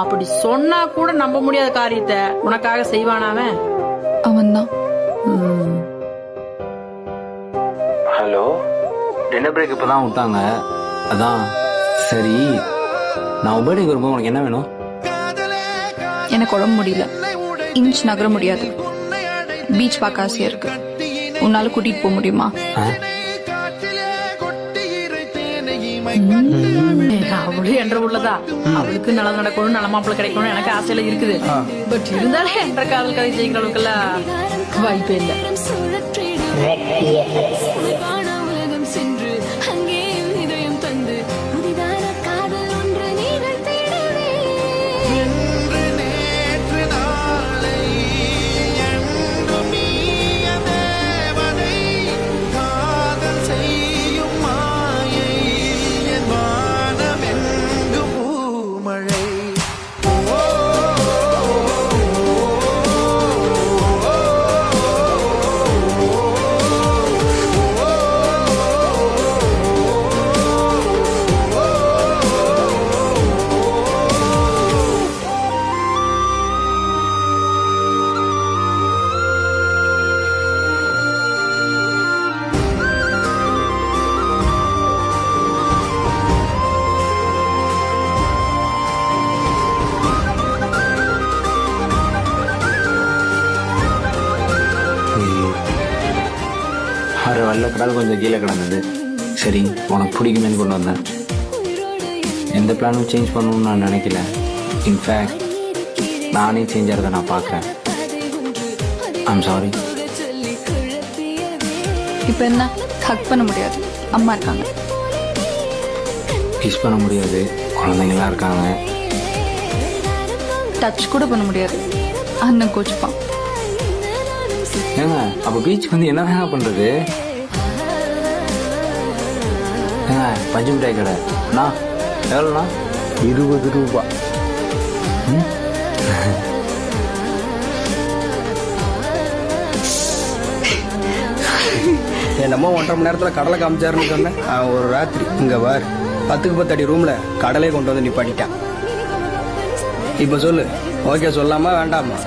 அப்படி சொன்னா கூட நம்ப முடியாத காரியத்தை உனக்காக செய்வானா அவன்? அவன்தான். ஹலோ, டின்னர் பிரேக் இப்பதான் விட்டாங்க. அதான் சரி, நான் பர்த்டேக்கு வரும்போது உனக்கு என்ன வேணும்? எனக்கு உடம்பு முடியல, இன்ச் நகர முடியாது, பீச் பார்க்க ஆசையா இருக்கு. உன்னால கூட்டிட்டு போக முடியுமா? அவளும் என்ற உள்ளதா, அவளுக்கு நல்லது நடக்கணும், நல்ல மாப்பிள்ள கிடைக்கணும் எனக்கு ஆசையில இருக்குது. பட் இருந்தாலும் என்ற காதல் கதை ஜெயிக்கிற அளவுக்கு எல்லாம் வாய்ப்பே இல்லை. அரை வெள்ளை கடல் கொஞ்சம் கீழே கிடந்தது. சரி, உனக்கு பிடிக்குமேன்னு கொண்டு வந்தேன். எந்த பிளானும் சேஞ்ச் பண்ணணும்னு நான் நினைக்கல. இன்ஃபேக்ட் நானே சேஞ்ச் ஆகிறத நான் பார்க்குறேன். I'm sorry. இப்போ என்ன, ஹக் பண்ண முடியாது, அம்மா இருக்காங்க. கிஸ் பண்ண முடியாது, குழந்தைங்களாம் இருக்காங்க. டச் கூட பண்ண முடியாது, அண்ணன் கோச்சுப்பான். ஏங்க அப்போ பீச் வந்து என்ன வேணா பண்ணுறது? ஏங்க பஞ்சு மிட்டாய் கடை நான் எவ்வளோண்ணா? 20 ரூபா. என்னமோ 1.5 மணி நேரத்தில் கடலை காமிச்சாருன்னு சொன்னேன். ஒரு ராத்திரி இங்கே வார் 10க்கு 10 அடி ரூமில் கடலே கொண்டு வந்து நிப்பாட்டிட்டான். இப்போ சொல்லு, ஓகே சொல்லாமா வேண்டாமா?